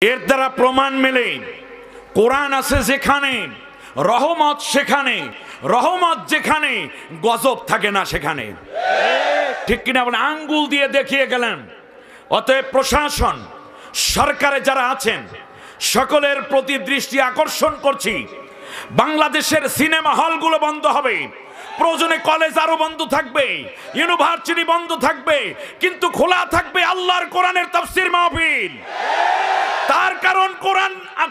এর দ্বারা প্রমাণ মেলে কোরআন আছে যেখানে রহমত সেখানে, রহমত যেখানে গজব থাকে না সেখানে। ঠিক কিনা? আপনি আঙ্গুল দিয়ে দেখিয়ে গেলেন। অতএব প্রশাসন, সরকারে যারা আছেন সকলের প্রতি দৃষ্টি আকর্ষণ করছি, বাংলাদেশের সিনেমা হলগুলো বন্ধ হবে, প্রয়োজনে কলেজ আরো বন্ধ থাকবে, ইউনিভার্সিটি বন্ধ থাকবে, কিন্তু খোলা থাকবে আল্লাহর কোরআনের তাফসীর মাহফিল। তার কারণ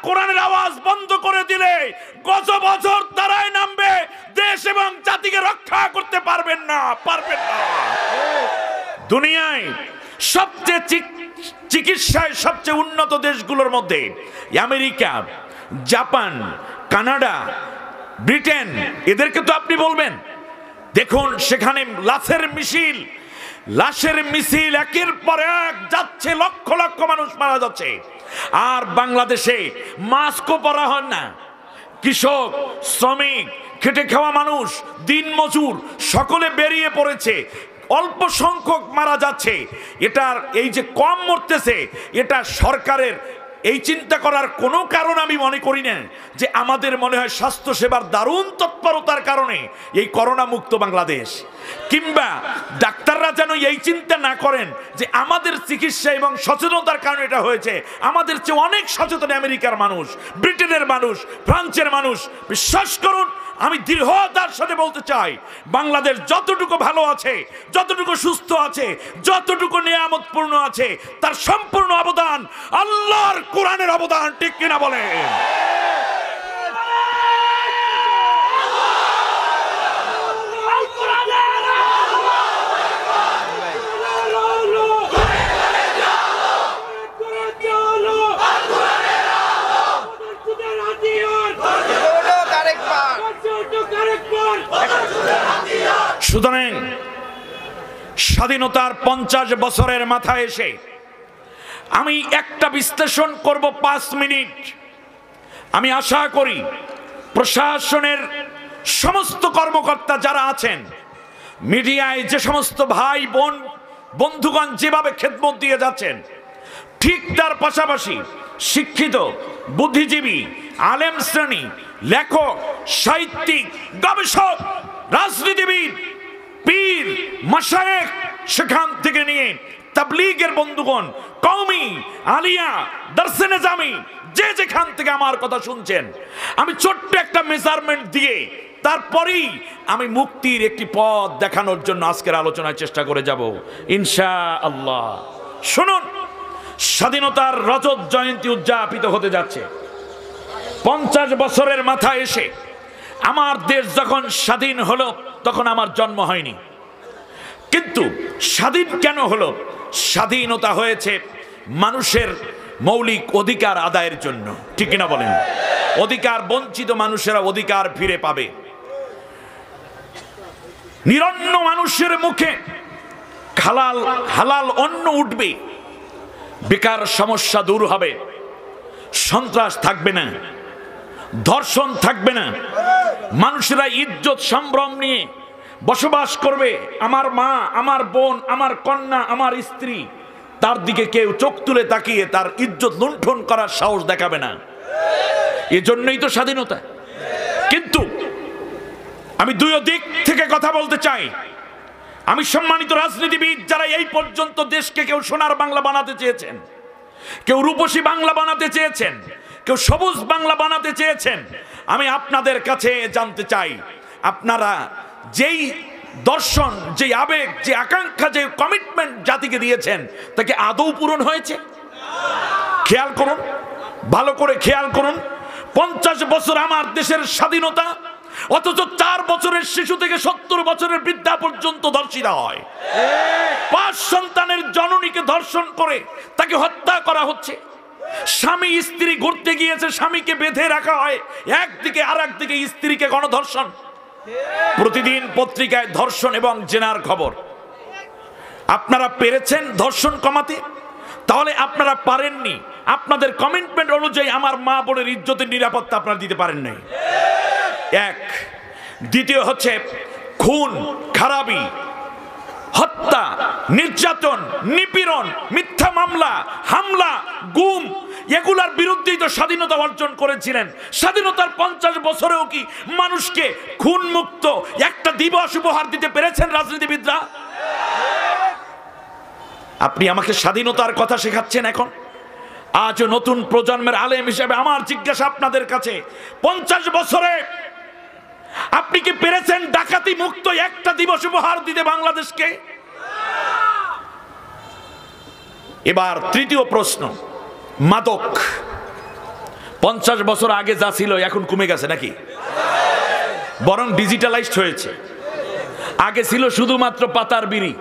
কোরআনের আওয়াজ বন্ধ করে দিলে গজব অজর দ্বারাই নামবে, দেশ এবং জাতিকে রক্ষা করতে পারবেন না। দুনিয়ায় সবচেয়ে চিকিৎসায় সবচেয়ে উন্নত দেশগুলোর মধ্যে আমেরিকা, জাপান, কানাডা, ব্রিটেন, এদেরকে তো আপনি বলবেন। দেখুন সেখানে লাশের মিছিল একের পর এক যাচ্ছে, লক্ষ লক্ষ মানুষ মারা যাচ্ছে। আর বাংলাদেশে মাস্কও পরা হয় না। কৃষক, শ্রমিক, খেটে খাওয়া মানুষ, দিনমজুর সকলে বেরিয়ে পড়েছে, অল্প সংখ্যক মারা যাচ্ছে। এটার এই যে কম মরতেছে, এটা সরকারের এই চিন্তা করার কোনো কারণ আমি মনে করি না। যে আমাদের মনে হয় স্বাস্থ্য সেবার দারুণ তৎপরতার কারণে এই করোনা মুক্ত বাংলাদেশ, কিংবা ডাক্তাররা যেন এই চিন্তা না করেন যে আমাদের চিকিৎসা এবং সচেতনতার কারণে এটা হয়েছে। আমাদের চেয়ে অনেক সচেতন আমেরিকার মানুষ, ব্রিটেনের মানুষ, ফ্রান্সের মানুষ। বিশ্বাস করুন, আমি দৃঢ়তার সাথে বলতে চাই, বাংলাদেশ যতটুকু ভালো আছে, যতটুকু সুস্থ আছে, যতটুকু নিয়ামতপূর্ণ আছে, তার সম্পূর্ণ অবদান আল্লাহর কোরআনের অবদান। ঠিক কিনা বলে? সুতরাং স্বাধীনতার 50 বছরের মাথায় এসে আমি একটা বিশ্লেষণ করব 5 মিনিট। আমি আশা করি প্রশাসনের সমস্ত কর্মকর্তা যারা আছেন, মিডিয়ায় যে সমস্ত ভাই বোন বন্ধুগণ যেভাবে খেদমত দিয়ে যাচ্ছেন, ঠিক তার পাশাপাশি শিক্ষিত, বুদ্ধিজীবী, আলেম শ্রেণী, লেখক, সাহিত্যিক, গবেষক, রাজনীতিবিদ, পীর, মাশায়েখ, সেখান থেকে নিয়ে তাবলীগের বন্ধুগণ, কওমি, আলিয়া, দরসে নিজামি, যে যেখান থেকে আমার কথা শুনছেন, আমি ছোট্ট একটা মেজারমেন্ট দিয়ে তারপরেই আমি মুক্তির একটি পথ দেখানোর জন্য আজকের আলোচনায় চেষ্টা করে যাব ইনশাআল্লাহ। শুনুন, স্বাধীনতার রজত জয়ন্তী উদযাপিত হতে যাচ্ছে। 50 বছরের মাথায় এসে আমার দেশ যখন স্বাধীন হলো, তখন আমার জন্ম হয়নি। কিন্তু স্বাধীন কেন হলো? স্বাধীনতা হয়েছে মানুষের মৌলিক অধিকার আদায়ের জন্য। ঠিক কিনা বলেন? অধিকার বঞ্চিত মানুষেরা অধিকার ফিরে পাবে, নিরন্ন মানুষের মুখে হালাল অন্ন উঠবে, বেকার সমস্যা দূর হবে, সন্ত্রাস থাকবে না, ধর্ষণ থাকবে না, মানুষেরা ইজ্জত সম্ভ্রম নিয়ে বসবাস করবে। আমার মা, আমার বোন, আমার কন্যা, আমার স্ত্রী, তার দিকে কেউ চোখ তুলে তাকিয়ে তার ইজ্জত লুণ্ঠন করার সাহস দেখাবে না। এজন্যই তো স্বাধীনতা। কিন্তু আমি দুই দিক থেকে কথা বলতে চাই। আমি সম্মানিত রাজনীতিবিদ যারা এই পর্যন্ত দেশকে কেউ সোনার বাংলা বানাতে চেয়েছেন, কেউ রূপসী বাংলা বানাতে চেয়েছেন, কেউ সবুজ বাংলা বানাতে চেয়েছেন, আমি আপনাদের কাছে জানতে চাই, আপনারা যেই দর্শন, যে আবেগ, যে আকাঙ্ক্ষা, যে কমিটমেন্ট জাতিকে দিয়েছেন, তাকে আদৌ পূরণ হয়েছে? খেয়াল করুন, ভালো করে খেয়াল করুন। 50 বছর আমার দেশের স্বাধীনতা, অথচ 4 বছরের শিশু থেকে 70 বছরের বৃদ্ধা পর্যন্ত ধর্ষিত হয়। 5 সন্তানের জননীকে ধর্ষণ করে তাকে হত্যা করা হচ্ছে। স্বামী স্ত্রী ঘুরতে গিয়েছে, স্বামীকে বেঁধে রাখা হয় একদিকে, আর একদিকে স্ত্রীকে গণধর্ষণ। প্রতিদিন পত্রিকায় ধর্ষণ এবং জেনার খবর। আপনারা পেরেছেন ধর্ষণ কমাতে? তাহলে আপনারা পারেননি। আপনাদের কমিটমেন্ট অনুযায়ী আমার মা বোনের ইজ্জতের নিরাপত্তা আপনারা দিতে পারেন নাই। এক। দ্বিতীয় হচ্ছে খুন, খারাপি, হত্যা, নির্যাতন, নিপীড়ন, মিথ্যা মামলা, হামলা, গুম, এগুলার প্রকৃত স্বাধীনতা অর্জন করেছিলেন। স্বাধীনতার 50 বছরেও কি মানুষকে খুন মুক্ত একটা দিবস উপহার দিতে পেরেছেন রাজনীতিবিদরা? আপনি আমাকে স্বাধীনতার কথা শেখাচ্ছেন এখন। আজ নতুন প্রজন্মের আলেম হিসেবে আমার জিজ্ঞাসা আপনাদের কাছে, 50 বছরে আপনি কি পেরেছেন ডাকাতি মুক্ত একটা দিবস উপহার দিতে বাংলাদেশকে? এবার তৃতীয় প্রশ্ন, মাদক 50 বছর আগে যা ছিল এখন কমে গেছে নাকি? বরং ডিজিটালাইজড হয়েছে। আগে ছিল শুধুমাত্র পাতার বিড়ি,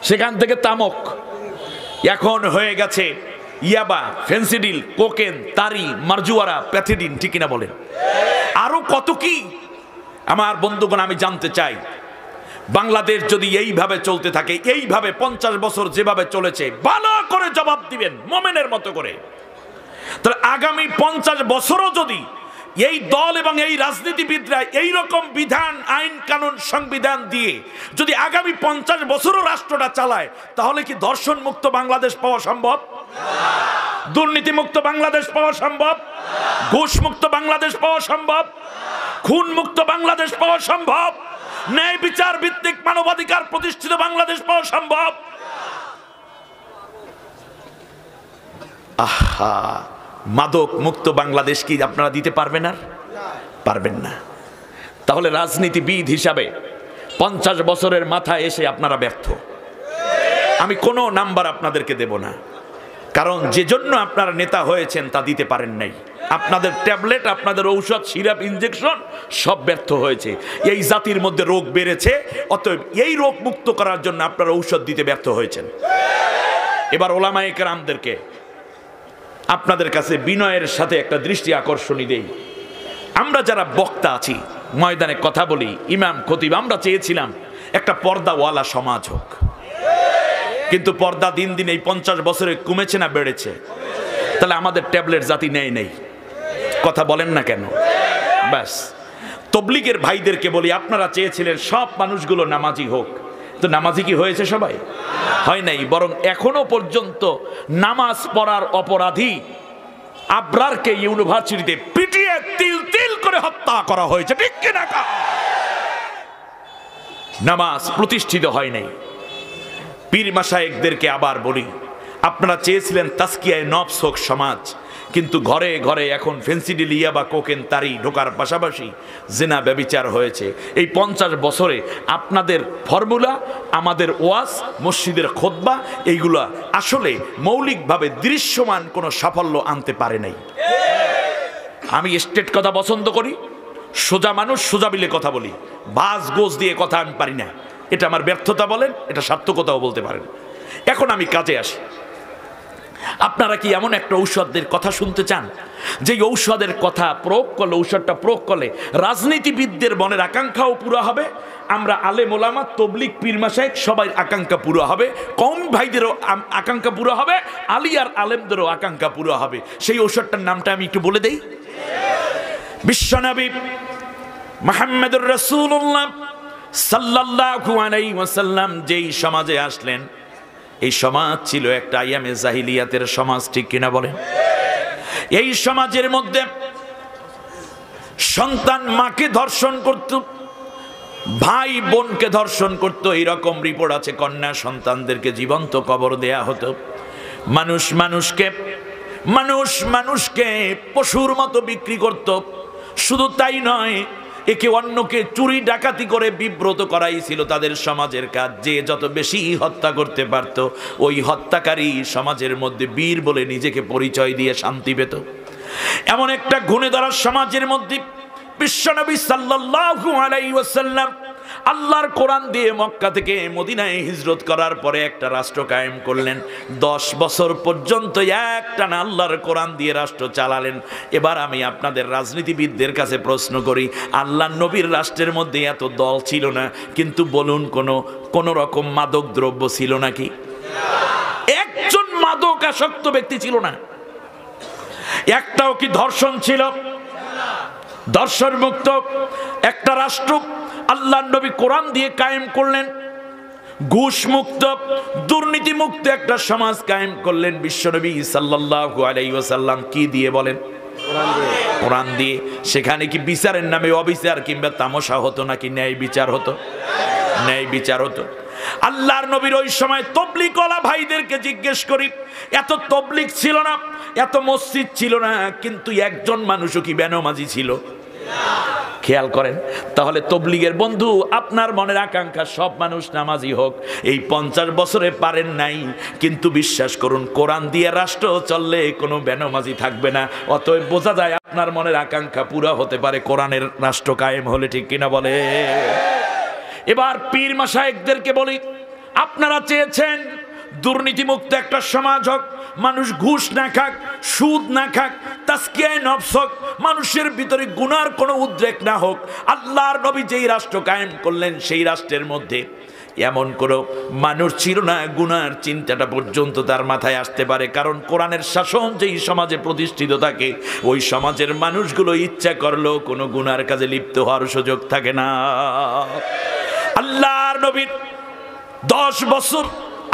সেখান থেকে তামাক, এখন হয়ে গেছে ইয়াবা, ফেন্সিডিল, কোকেন, তারি, মারজুয়ারা, প্যাথিডিন, ঠিক কিনা বলেন? আরো কত কি। আমার বন্ধুগণ, আমি জানতে চাই, বাংলাদেশ যদি এইভাবে চলতে থাকে, এইভাবে 50 বছর যেভাবে চলেছে, ভালো করে জবাব দিবেন মোমেনের মতো করে, তাহলে আগামী 50 বছরও যদি এই দল এবং এই রাজনীতিবিদরা এই রকম বিধান, আইন, কানুন, সংবিধান দিয়ে যদি আগামী 50 বছরও রাষ্ট্রটা চালায়, তাহলে কি ধর্ষণ মুক্ত বাংলাদেশ পাওয়া সম্ভব? দুর্নীতি মুক্ত বাংলাদেশ পাওয়া সম্ভব? ঘুষ মুক্ত বাংলাদেশ পাওয়া সম্ভব? খুন মুক্ত বাংলাদেশ পাওয়া সম্ভব? ন্যায় বিচার ভিত্তিক মানবাধিকার প্রতিষ্ঠিত বাংলাদেশ পাওয়া সম্ভব? আহা, মাদক মুক্ত বাংলাদেশ কি আপনারা দিতে পারবেন? আর পারবেন না। তাহলে রাজনীতিবিদ হিসাবে 50 বছরের মাথায় এসে আপনারা ব্যর্থ। আমি কোনো নাম্বার আপনাদেরকে দেব না, কারণ যে জন্য আপনারা নেতা হয়েছেন তা দিতে পারেন নাই। আপনাদের ট্যাবলেট, আপনাদের ঔষধ, সিরাপ, ইনজেকশন সব ব্যর্থ হয়েছে। এই জাতির মধ্যে রোগ বেড়েছে, অতএব এই রোগ মুক্ত করার জন্য আপনারা ঔষধ দিতে ব্যর্থ হয়েছেন। এবার ওলামায়ে কেরামদেরকে আপনাদের কাছে বিনয়ের সাথে একটা দৃষ্টি আকর্ষণী দেই। আমরা যারা বক্তা আছি, ময়দানে কথা বলি, ইমাম, খতিব, আমরা চেয়েছিলাম একটা পর্দাওয়ালা সমাজ হোক, কিন্তু পর্দা দিন দিন এই 50 বছরে কমেছে না বেড়েছে? তাহলে আমাদের ট্যাবলেট জাতি নেয় নেই, কথা বলেন না কেন? ব্যাস, তবলিগের ভাইদেরকে বলি, আপনারা চেয়েছিলেন সব মানুষগুলো নামাজি হোক, তো নামাজি কি হয়েছে সবাই? হয় নাই। বরং এখনো পর্যন্ত নামাজ পড়ার অপরাধী আবরারকে ইউনিভার্সিটিতে পিটিয়ে তিল তিল করে হত্যা করা হয়েছে, ঠিক কিনা? নামাজ প্রতিষ্ঠিত হয় নাই। পীর মাশায়েখদেরকে আবার বলি, আপনারা চেয়েছিলেন তাসকিয়ায়ে নফস হোক সমাজ, কিন্তু ঘরে ঘরে এখন ফেন্সিডিল, ইয়াবা, কোকেন, তারি ঢোকার পাশাপাশি জিনা, ব্যভিচার হয়েছে। এই 50 বছরে আপনাদের ফর্মুলা, আমাদের ওয়াজ, মসজিদের খুতবা, এইগুলা আসলে মৌলিকভাবে দৃশ্যমান কোনো সাফল্য আনতে পারে নাই। আমি স্টেট কথা পছন্দ করি, সোজা মানুষ, সোজা বিলে কথা বলি, বাস গোজ দিয়ে কথা আমি পারি না। এটা আমার ব্যর্থতা বলেন, এটা সার্থকতাও বলতে পারেন। এখন আমি কাজে আসি। আপনারা কি এমন একটা ঔষধের কথা শুনতে চান যে ঔষধের কথা প্রয়োগ করলে, ঔষধটা প্রয়োগ করলে রাজনীতিবিদদের মনের আকাঙ্ক্ষাও পুরো হবে, আমরা আলেম ওলামা, তবলিগ, পীর মাশায়েখ সবাই আকাঙ্ক্ষা পুরো হবে, কওমি ভাইদেরও আকাঙ্ক্ষা পুরো হবে, আলিয়ার আলেমদেরও আকাঙ্ক্ষা পুরো হবে? সেই ঔষধটার নামটা আমি একটু বলে দেই। বিশ্বনবী মুহাম্মদুর রাসূলুল্লাহ সাল্লাল্লাহু আলাইহি ওয়াসাল্লাম যেই সমাজে আসলেন, এই সমাজ ছিল একটা আইয়ামে জাহিলিয়াতের সমাজ, ঠিক কিনা বলেন? এই সমাজের মধ্যে সন্তান মাকে ধর্ষণ করত, ভাই বোনকে ধর্ষণ করত, এইরকম রিপোর্ট আছে। কন্যা সন্তানদেরকে জীবন্ত কবর দেয়া হতো। মানুষ মানুষকে পশুর মতো বিক্রি করত। শুধু তাই নয়, একে অন্যকে চুরি ডাকাতি করে বিব্রত করাই ছিল তাদের সমাজের কাজ। যে যত বেশি হত্যা করতে পারত, ওই হত্যাকারী সমাজের মধ্যে বীর বলে নিজেকে পরিচয় দিয়ে শান্তি পেত। এমন একটা গুণে ধরা সমাজের মধ্যে বিশ্বনবী সাল্লাল্লাহু আলাইহি ওয়াসাল্লাম আল্লাহর কোরআন দিয়ে মক্কা থেকে মদিনায় হিজরত করার পরে একটা রাষ্ট্র কায়েম করলেন। 10 বছর পর্যন্ত একটানা আল্লাহর কোরআন দিয়ে রাষ্ট্র চালালেন। এবার আমি আপনাদের রাজনীতিবিদদের কাছে প্রশ্ন করি, আল্লাহর নবীর রাষ্ট্রের মধ্যে এত দল ছিল না, কিন্তু বলুন কোন রকম মাদক দ্রব্য ছিল নাকি? একজন মাদক আসক্ত ব্যক্তি ছিল না। একটাও কি ধর্ষণ ছিল? ধর্ষণ মুক্ত একটা রাষ্ট্র আল্লাহর নবী কোরআন দিয়ে কায়েম করলেন। ঘুষ মুক্ত, দুর্নীতি মুক্ত একটা সমাজ কায়েম করলেন বিশ্বনবী সাল্লাল্লাহু আলাইহি ওয়াসাল্লাম। কি দিয়ে বলেন? কোরআন দিয়ে। সেখানে কি বিচারের নামে অবিচার কিংবা তামাশা হতো নাকি ন্যায় বিচার হতো? ন্যায় বিচার হতো। আল্লাহর নবীর ওই সময় তবলিগওয়ালা ভাইদেরকে জিজ্ঞেস করি, এত তবলিগ ছিল না, এত মসজিদ ছিল না, কিন্তু একজন মানুষও কি বেনামাজি ছিল? খেয়াল করেন। তাহলে তবলিগের বন্ধু, আপনার মনের আকাঙ্ক্ষা সব মানুষ নামাজি হোক। এই 50 বছরে পারেন নাই, কিন্তু বিশ্বাস করুন কোরআন দিয়ে রাষ্ট্র চললে কোনো বেনামাজি থাকবে না। অতএব বোঝা যায় আপনার মনের আকাঙ্ক্ষা পুরা হতে পারে কোরআনের রাষ্ট্র কায়েম হলে, ঠিক কিনা বলে? এবার পীর মাশায়েখদেরকে বলি, আপনারা চেয়েছেন দুর্নীতিমুক্ত একটা সমাজ হোক, মানুষ ঘুষ না খাক, সুদ না খাক, তাসকিয়ায়ে নফস হোক, মানুষের ভিতরে গুনার কোনো উদ্রেক না হোক। আল্লাহর নবী যেই রাষ্ট্র কায়েম করলেন সেই রাষ্ট্রের মধ্যে এমন কোনো মানুষ ছিল না গুনার চিন্তাটা পর্যন্ত তার মাথায় আসতে পারে। কারণ কোরআনের শাসন যেই সমাজে প্রতিষ্ঠিত থাকে ওই সমাজের মানুষগুলো ইচ্ছা করলেও কোনো গুনার কাজে লিপ্ত হওয়ার সুযোগ থাকে না। আল্লাহর নবীর 10 বছর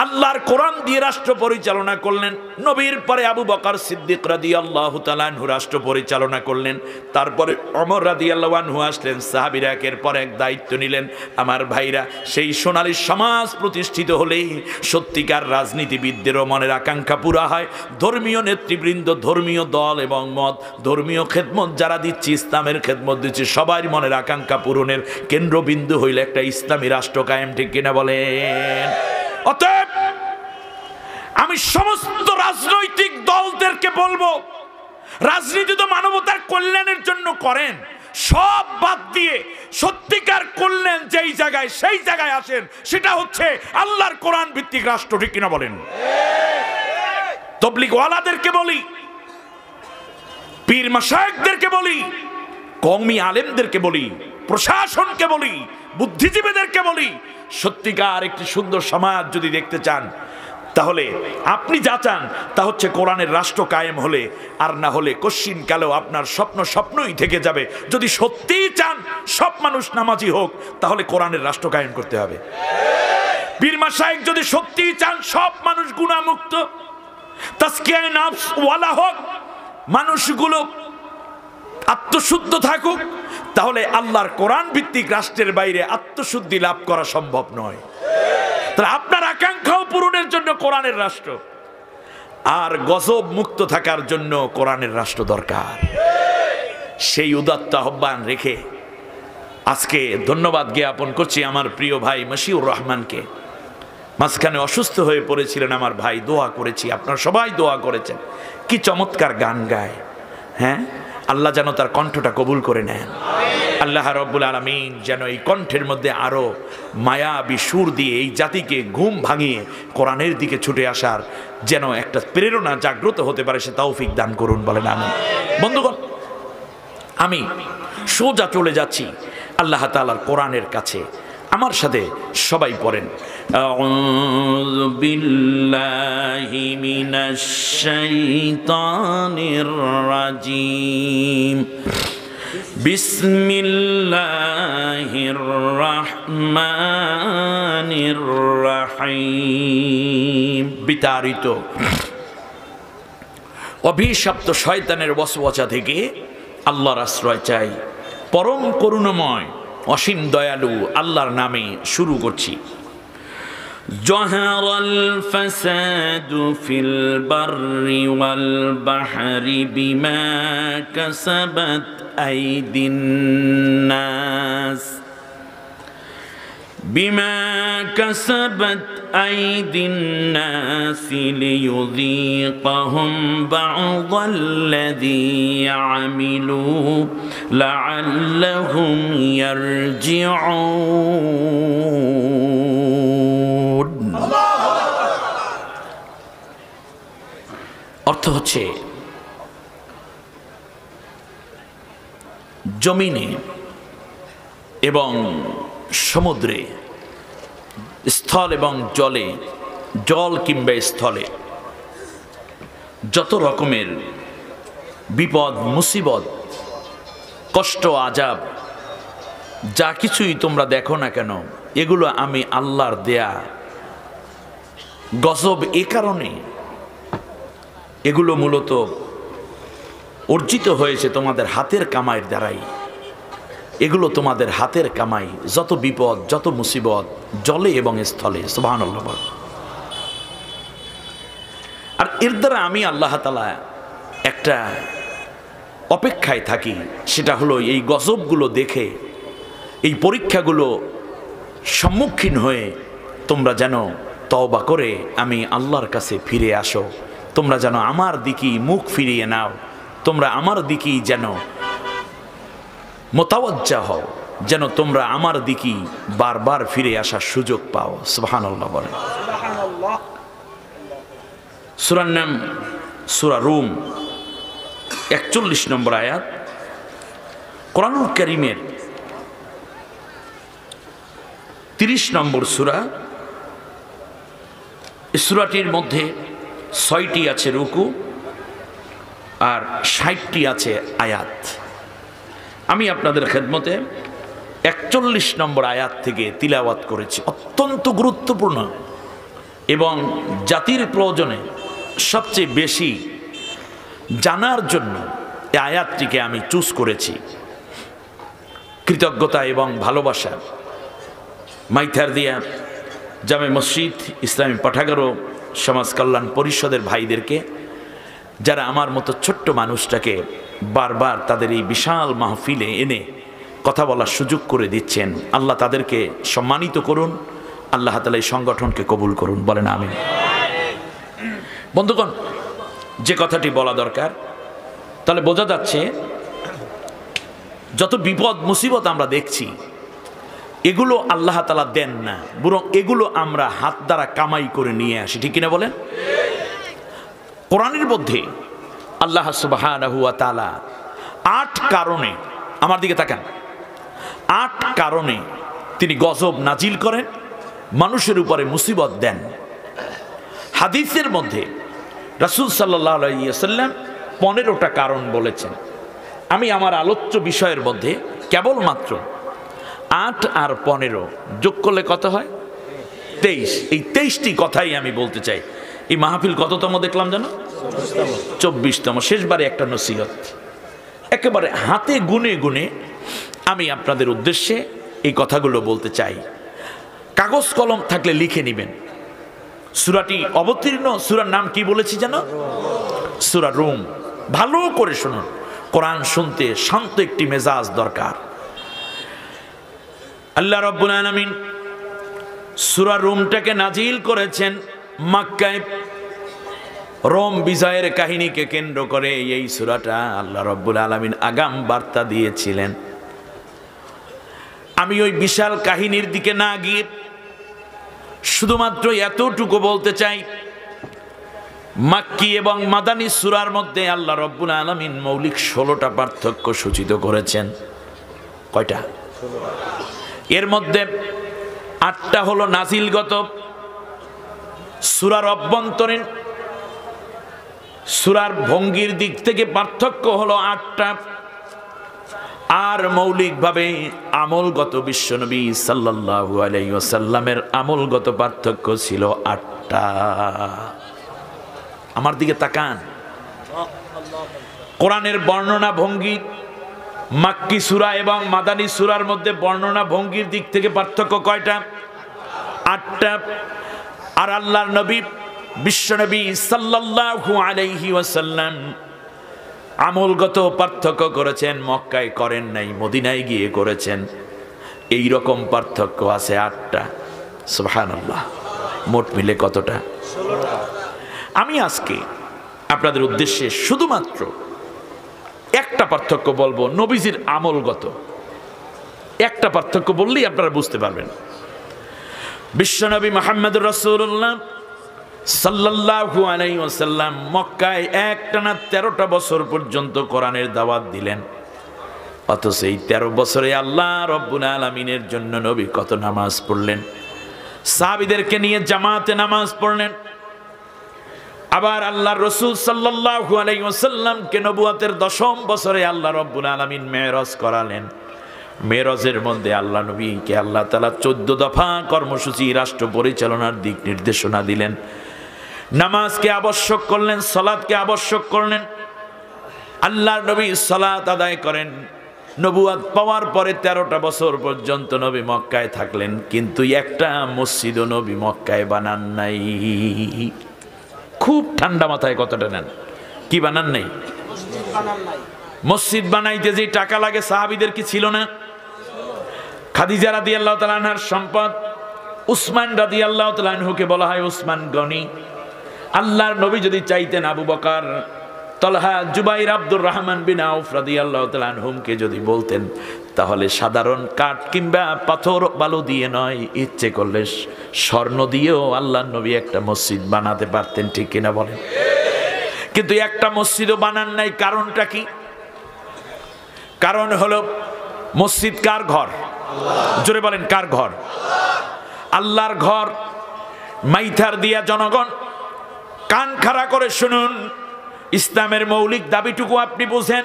আল্লাহর কোরআন দিয়ে রাষ্ট্র পরিচালনা করলেন। নবীর পরে আবু বকর সিদ্দিক রাদিয়াল্লাহু তাআলা আনহু রাষ্ট্র পরিচালনা করলেন। তারপরে ওমর রাদিয়াল্লাহু আনহু আসলেন। সাহাবীরা একের পর এক দায়িত্ব নিলেন। আমার ভাইরা, সেই সোনালী সমাজ প্রতিষ্ঠিত হলেই সত্যিকার রাজনীতিবিদদেরও মনের আকাঙ্ক্ষা পুরা হয়। ধর্মীয় নেতৃবৃন্দ, ধর্মীয় দল এবং মত, ধর্মীয় খেদমত যারা দিচ্ছে, ইসলামের খেদমত দিচ্ছে, সবার মনের আকাঙ্ক্ষা পূরণের কেন্দ্রবিন্দু হইল একটা ইসলামী রাষ্ট্র কায়েম, ঠিক কিনা বলেন? অতএব আমি সমস্ত রাজনৈতিক দলদেরকে বলবো, রাজনীতি তো মানবতার কল্যাণের জন্য করেন, সব বাদ দিয়ে সত্যিকার কল্যাণ যেই জায়গায় সেই জায়গায় আসেন, সেটা হচ্ছে আল্লাহর কোরআন ভিত্তিক রাষ্ট্র, ঠিক কিনা বলেন? তবলিগওয়ালাদেরকে বলি, পীর মাশায়েখদেরকে বলি, কওমি আলেমদেরকে বলি, প্রশাসনকে বলি, বুদ্ধিজীবীদেরকে বলি, সত্যিকার একটি সুন্দর সমাজ যদি দেখতে চান তাহলে আপনি যা চান তা হচ্ছে কোরআনের রাষ্ট্র কায়েম হলে, আর না হলে কশ্চিন কালেও আপনার স্বপ্ন স্বপ্নই থেকে যাবে। যদি সত্যিই চান সব মানুষ নামাজি হোক তাহলে কোরআনের রাষ্ট্র কায়েম করতে হবে। পীর মাশায়েখ যদি সত্যিই চান সব মানুষ গুনাহমুক্ত, তাসকিয়ায়ে নফস ওয়ালা হোক, মানুষগুলো আত্মশুদ্ধ থাকুক, তাহলে আল্লাহর কোরআন ভিত্তিক রাষ্ট্রের বাইরে আত্মশুদ্ধি লাভ করা সম্ভব নয়। তাহলে আপনার আকাঙ্ক্ষাও পূরণের জন্য কোরআনের রাষ্ট্র, আর গজব মুক্ত থাকার জন্য কোরআনের রাষ্ট্র দরকার। সেই উদাত্ত আহ্বান রেখে আজকে ধন্যবাদ জ্ঞাপন করছি আমার প্রিয় ভাই মশিউর রহমানকে। মাঝখানে অসুস্থ হয়ে পড়েছিলেন আমার ভাই, দোয়া করেছি, আপনারা সবাই দোয়া করেছেন। কি চমৎকার গান গায়, হ্যাঁ, আল্লাহ যেন তার কণ্ঠটা কবুল করে নেন। আল্লাহ রাব্বুল আলামিন যেন এই কণ্ঠের মধ্যে আরো মায়াবী সুর দিয়ে এই জাতিকে ঘুম ভাঙিয়ে কোরআনের দিকে ছুটে আসার যেন একটা প্রেরণা জাগ্রত হতে পারে, সে তৌফিক দান করুন, বলেন আমিন। বন্ধুগণ, আমি সোজা চলে যাচ্ছি আল্লাহ তাআলার কোরআনের কাছে। আমার সাথে সবাই পড়েন, আউযু বিল্লাহি মিনাশ শাইতানির রাজিম, বিসমিল্লাহির রহমানির রহিম। বিতাড়িত অভিশপ্ত শয়তানের ওয়াসওয়াসা থেকে আল্লাহর আশ্রয় চাই। পরম করুণাময় অসীম দয়ালু আল্লাহর নামে শুরু করছি। জহারাল ফাসাদু ফিল বাররি ওয়াল বাহরি বিমা কাসাবাত আইদিন নাস বিমা কাসাবাত আইদিন নাস লিয়ুযীকাহুম বা'দাল্লাযী আমিলু লা'আল্লাহুম ইয়ারজিউন। অর্থ হচ্ছে জমিনে এবং সমুদ্রে, স্থল এবং জলে, জল কিংবা স্থলে যত রকমের বিপদ মুসিবত, কষ্ট আযাব যা কিছুই তোমরা দেখো না কেন, এগুলো আমি আল্লাহর দেয়া গজব এ কারণে, এগুলো মূলত অর্জিত হয়েছে তোমাদের হাতের কামাইয়ের দ্বারাই। এগুলো তোমাদের হাতের কামাই। যত বিপদ, যত মুসিবত জলে এবং স্থলে, সুবহানাল্লাহ। আর এর দ্বারা আমি আল্লাহ তাআলা একটা অপেক্ষায় থাকি, সেটা হলো এই গজবগুলো দেখে, এই পরীক্ষাগুলো সম্মুখীন হয়ে তোমরা যেন তওবা করে আমি আল্লাহর কাছে ফিরে আসো, তোমরা যেন আমার দিকেই মুখ ফিরিয়ে নাও, তোমরা আমার দিকেই যেন মোতাওয়াজ্জা হও, যেন তোমরা আমার দিকেই বারবার ফিরে আসার সুযোগ পাও। সুবহানাল্লাহ বলেন। সূরার নাম সূরা রুম, 41 নম্বর আয়াত। কোরআনুল কারীমের 30 নম্বর সূরা। এই সূরাটির মধ্যে 6টি আছে রুকু আর 60টি আছে আয়াত। আমি আপনাদের খেদমতে 41 নম্বর আয়াত থেকে তিলাওয়াত করেছি। অত্যন্ত গুরুত্বপূর্ণ এবং জাতির প্রয়োজনে সবচেয়ে বেশি জানার জন্য এই আয়াতটিকে আমি চুজ করেছি। কৃতজ্ঞতা এবং ভালোবাসা মাইথারদিয়া জামে মসজিদ, ইসলামী পাঠাগার ও সমাজ কল্যাণ পরিষদের ভাইদেরকে, যারা আমার মতো ছোট্ট মানুষটাকে বারবার তাদের এই বিশাল মাহফিলে এনে কথা বলার সুযোগ করে দিচ্ছেন। আল্লাহ তাদেরকে সম্মানিত করুন, আল্লাহ তাআলা এই সংগঠনকে কবুল করুন, বলেন আমিন। বন্ধুগণ, যে কথাটি বলা দরকার, তাহলে বোঝা যাচ্ছে যত বিপদ মুসিবত আমরা দেখছি, এগুলো আল্লাহ তাআলা দেন না, বরং এগুলো আমরা হাত দ্বারা কামাই করে নিয়ে আসি। ঠিক কিনা বলেন? কোরআনের মধ্যে আল্লাহ সুবহানাহু ওয়া তাআলা 8 কারণে, আমার দিকে তাকান, 8 কারণে তিনি গজব নাজিল করেন, মানুষের উপরে মুসিবত দেন। হাদিসের মধ্যে রাসূল সাল্লাল্লাহু আলাইহি ওয়াসাল্লাম 15টা কারণ বলেছেন। আমি আমার আলোচ্য বিষয়ের মধ্যে কেবলমাত্র 8 আর 15 যোগ করলে কত হয়? 23। এই 23টি কথাই আমি বলতে চাই। এই মাহফিল কততম দেখলাম জানো? 24তম। শেষবারে একটা নসিহত, একেবারে হাতে গুনে গুনে আমি আপনাদের উদ্দেশ্যে এই কথাগুলো বলতে চাই। কাগজ কলম থাকলে লিখে নেবেন। সূরাটি অবতীর্ণ, সূরার নাম কি বলেছি জানো? সূরা রুম। ভালো করে শুনুন, কোরআন শুনতে শান্ত একটি মেজাজ দরকার। আল্লাহ রাব্বুল আলামিন সূরা রুমটাকে নাজিল করেছেন মক্কায়। রোম বিজয়ের কাহিনীকে কেন্দ্র করে এই সূরাটা আল্লাহ রাব্বুল আলামিন আগাম বার্তা দিয়েছিলেন। আমি ওই বিশাল কাহিনীর দিকে না গিয়ে শুধুমাত্র এতটুকু বলতে চাই, মাক্কি এবং মাদানী সূরার মধ্যে আল্লাহ রাব্বুল আলামিন মৌলিক 16টা পার্থক্য সূচিত করেছেন। কয়টা? এর মধ্যে 8টা হলো নাজিলগত, সূরার অভ্যন্তরীণ, সূরার ভঙ্গির দিক থেকে পার্থক্য হলো 8টা, আর মৌলিকভাবে আমলগত বিশ্বনবী সাল্লাল্লাহু আলাইহি ওয়াসাল্লামের আমলগত পার্থক্য ছিল 8টা। আমার দিকে তাকান। কোরআনের বর্ণনা ভঙ্গি মাক্কি সূরা এবং মাদানী সূরার মধ্যে বর্ণনা ভঙ্গির দিক থেকে পার্থক্য কয়টা? 8টা। আর আল্লাহর নবী বিশ্বনবী সাল্লাল্লাহু আলাইহি ওয়াসাল্লাম আমলগত পার্থক্য করেছেন, মক্কায় করেন নাই, মদিনায় গিয়ে করেছেন। এই রকম পার্থক্য আছে 8টা। সুবহানাল্লাহ। মোট মিলে কতটা? 16টা। আমি আজকে আপনাদের উদ্দেশ্যে শুধুমাত্র একটা পার্থক্য বলবো, নবীজির আমলগত একটা পার্থক্য বললেই আপনারা বুঝতে পারবেন। বিশ্বনবী মুহাম্মদুর রাসূলুল্লাহ সাল্লাল্লাহু আলাইহি ওয়াসাল্লাম মক্কায় একটানা 13টা বছর পর্যন্ত কোরআনের দাওয়াত দিলেন। অথচ এই 13 বছরে আল্লাহ রাব্বুল আলামিনের জন্য নবী কত নামাজ পড়লেন, সাহাবীদেরকে নিয়ে জামাতে নামাজ পড়লেন। আবার আল্লাহর রাসূল সাল্লাল্লাহু আলাইহি ওয়াসাল্লামকে নবুয়তের 10ম বছরে আল্লাহ রাব্বুল আলামিন মেরাজ করালেন। মেরাজের মধ্যে আল্লাহ নবীকে আল্লাহ তাআলা 14 দফা কর্মসূচি রাষ্ট্র পরিচালনার দিক নির্দেশনা দিলেন। নামাজকে আবশ্যক করলেন, সালাতকে আবশ্যক করলেন। আল্লাহর নবী সালাত আদায় করেন। নবুয়ত পাওয়ার পরে 13টা বছর পর্যন্ত নবী মক্কায় থাকলেন, কিন্তু একটা মসজিদও নবী মক্কায় বানান নাই। খুব ঠান্ডা মাথায় কথাটা নেন, কি বানান নাই? মসজিদ বানাইতে যে টাকা লাগে সাহাবীদের কি ছিল না? খাদিজা রাদিয়াল্লাহু তাআলা আনহার সম্পদ। উসমান রাদিয়াল্লাহু তাআলা আনহুকে বলা হয় উসমান গনি। আল্লাহর নবী যদি চাইতেন আবু বকর, তলহা, জুবাইর, আব্দুর রহমান বিন আউফ রাদিয়াল্লাহু তাআলা আনহুমকে যদি বলতেন, তাহলে সাধারণ কাঠ কিংবা পাথর বালু দিয়ে নয়, ইচ্ছে করলে স্বর্ণ দিয়েও আল্লাহর নবী একটা মসজিদ বানাতে পারতেন, ঠিক কিনা বলেন? কিন্তু একটা মসজিদও বানান নাই। কারণটা কি? কারণ হলো মসজিদ কার ঘর? জোরে বলেন, কার ঘর? আল্লাহর ঘর। মাইথার দিয়া জনগণ কান খাড়া করে শুনুন, ইসলামের মৌলিক দাবিটুকু আপনি বুঝেন।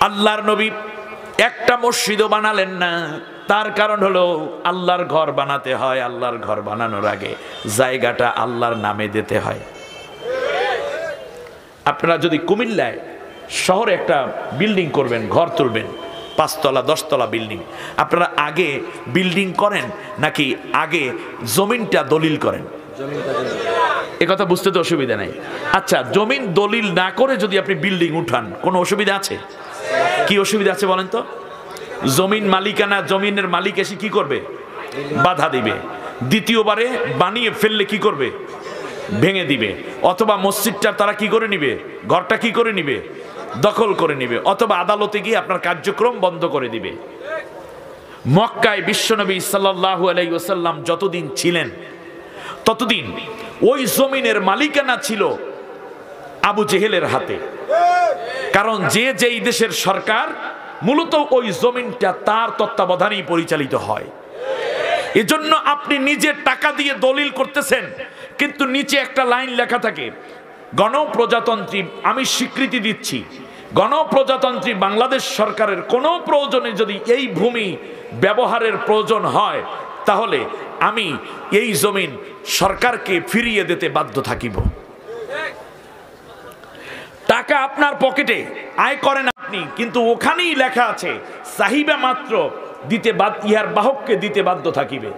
আল্লাহর নবী একটা মসজিদও বানালেন না। তার কারণ হলো আল্লাহর ঘর বানাতে হয়, আল্লাহর ঘর বানানোর আগে জায়গাটা আল্লাহর নামে দিতে হয়। আপনারা যদি কুমিল্লায় শহরে একটা বিল্ডিং করবেন, ঘর তুলবেন, 5 তলা 10 তলা বিল্ডিং, আপনারা আগে বিল্ডিং করেন নাকি আগে জমিনটা দলিল করেন? এ কথা বুঝতে তো অসুবিধা নাই। আচ্ছা, জমিন দলিল না করে যদি আপনি বিল্ডিং উঠান, কোনো অসুবিধা আছে? কি অসুবিধা আছে বলেন তো? জমিন মালিকানা, জমিনের মালিক এসে কি করবে? বাধা দিবে। দ্বিতীয়বারে বানিয়ে ফেললে কি করবে? ভেঙে দিবে। অথবা মসজিদটা তারা কি করে নিবে? ঘরটা কি করে নিবে? দখল করে নিবে। অথবা আদালতে গিয়ে আপনার কার্যক্রম বন্ধ করে দিবে। মক্কায় বিশ্বনবী সাল্লাল্লাহু আলাইহি ওয়াসাল্লাম যতদিন ছিলেন, ততদিন ওই জমিনের মালিকানা ছিল আবু জেহেলের হাতে। কারণ যেই দেশের সরকার, মূলত ওই জমিনটা তার তত্ত্বাবধানেই পরিচালিত হয়। এজন্য আপনি নিজের টাকা দিয়ে দলিল করতেছেন, কিন্তু নিচে একটা লাইন লেখা থাকে, গণপ্রজাতন্ত্রী আমি স্বীকৃতি দিচ্ছি, গণপ্রজাতন্ত্রী বাংলাদেশ সরকারের কোনো প্রয়োজনে যদি এই ভূমি ব্যবহারের প্রয়োজন হয়, তাহলে আমি এই জমিন সরকারকে ফিরিয়ে দিতে বাধ্য থাকিব। টাকা আপনার পকেটে, আয় করেন আপনি, কিন্তু ওখানেই লেখা আছে চাহিবা মাত্র দিতে ইহার বাহককে দিতে বাধ্য থাকিবে।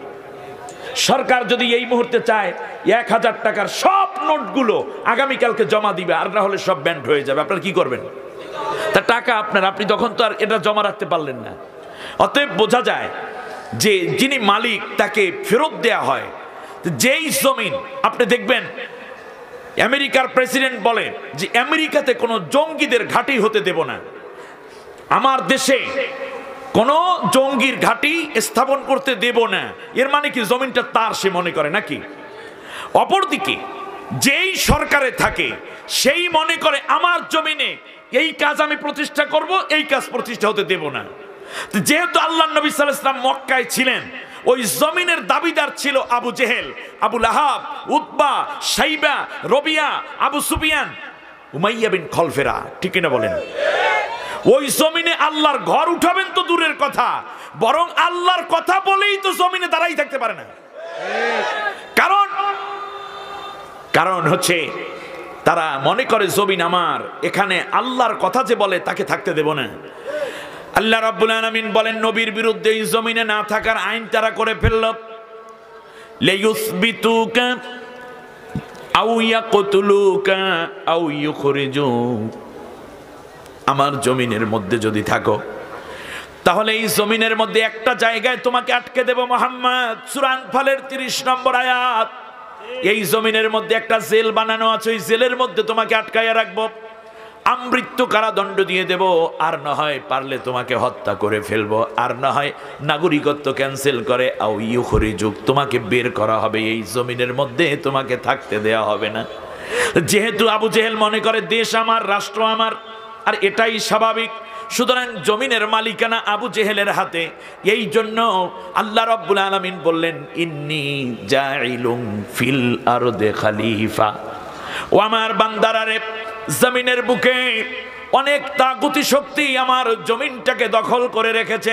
সরকার যদি এই মুহূর্তে চায় 1000 টাকার সব নোটগুলো আগামীকালকে জমা দিবে, আর না হলে সব ব্যান্ড হয়ে যাবে, আপনারা কি করবেন? তা টাকা আপনার, আপনি তখন তো আর এটা জমা রাখতে পারলেন না। অতএব বোঝা যায় যে যিনি মালিক তাকে ফেরত দেয়া হয়। যেই জমিন আপনি দেখবেন, আমেরিকার প্রেসিডেন্ট বলে যে আমেরিকাতে কোনো জঙ্গিদের ঘাঁটি হতে দেব না, আমার দেশে কোনো জঙ্গির ঘাঁটি স্থাপন করতে দেব না। এর মানে কি জমিনটা তার, সে মনে করে নাকি? অপরদিকে যেই সরকারে থাকে সেই মনে করে আমার জমিনে এই কাজ আমি প্রতিষ্ঠা করব, এই কাজ প্রতিষ্ঠা হতে দেব না। যেহেতু আল্লাহর নবী সাল্লাল্লাহু আলাইহি ওয়াসাল্লাম মক্কায় ছিলেন, ওই জমিনের দাবিদার ছিল আবু জেহেল, আবু লাহাব, উতবা, শাইবা, রবিয়া, আবু সুফিয়ান, উমাইয়া বিন খলফেরা, ঠিক না বলেন? ওই জমিনে আল্লাহর ঘর উঠাবেন তো দূরের কথা, বরং আল্লাহর কথা বলেই তো জমিনে দাঁড়াই থাকতে পারে না। কারণ হচ্ছে তারা মনে করে জমিন আমার, এখানে আল্লাহর কথা যে বলে তাকে থাকতে দেব না। আল্লাহ রাব্বুল আলামিন বলেন, নবীর বিরুদ্ধে এই জমিনে না থাকার আইন তারা করে ফেলল। লিয়ুসবিতুকা আও ইয়াকতুলুকা আও ইউখরিজুক, আমার জমিনের মধ্যে যদি থাকো, তাহলে এই জমিনের মধ্যে একটা জায়গায় তোমাকে আটকে দেব। মুহাম্মদ, সূরা আনফালের 30 নম্বর আয়াত। এই জমিনের মধ্যে একটা জেল বানানো আছে, ওই জেলের মধ্যে তোমাকে আটকায়া রাখবো, আমৃত্যু কারাদণ্ড দিয়ে দেব, আর না হয় পারলে তোমাকে হত্যা করে ফেলবো, আর না হয় নাগরিকত্ব ক্যান্সেল করে আও ইউখরিজুক, তোমাকে বের করা হবে, এই জমিনের মধ্যে তোমাকে থাকতে দেয়া হবে না। যেহেতু আবু জেহেল মনে করে দেশ আমার, রাষ্ট্র আমার, আর এটাই স্বাভাবিক, সুতরাং জমিনের মালিকানা আবু জেহেলের হাতে। এই জন্য আল্লাহ রাব্বুল আলামিন বললেন, ইন্নী জাইলুম ফিল আরদে খলিফা, ও আমার বান্দারা রে, জমিনের বুকে অনেক তাগুতি শক্তি আমার জমিনটাকে দখল করে রেখেছে,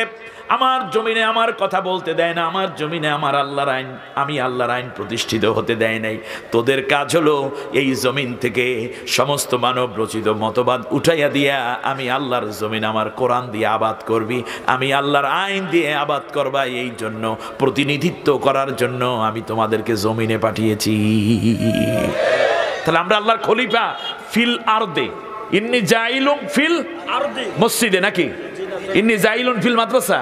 আমার জমিনে আমার কথা বলতে দেয় না, আমার জমিনে আমার আল্লাহর আইন, আমি আল্লাহর আইন প্রতিষ্ঠিত হতে দেয় নাই। তোদের কাজ হলো এই জমিন থেকে সমস্ত মানব রচিত মতবাদ উঠাইয়া দিয়া আমি আল্লাহর জমিন আমার কোরআন দিয়ে আবাদ করবি, আমি আল্লাহর আইন দিয়ে আবাদ করবা। এই জন্য প্রতিনিধিত্ব করার জন্য আমি তোমাদেরকে জমিনে পাঠিয়েছি। তাহলে আমরা আল্লাহর খলিফা ফিল আরদে, ইন্নি জাইলুম ফিল আরদি মসজিদে নাকি? ইন্নি জাইলুন ফিল মাদ্রাসা,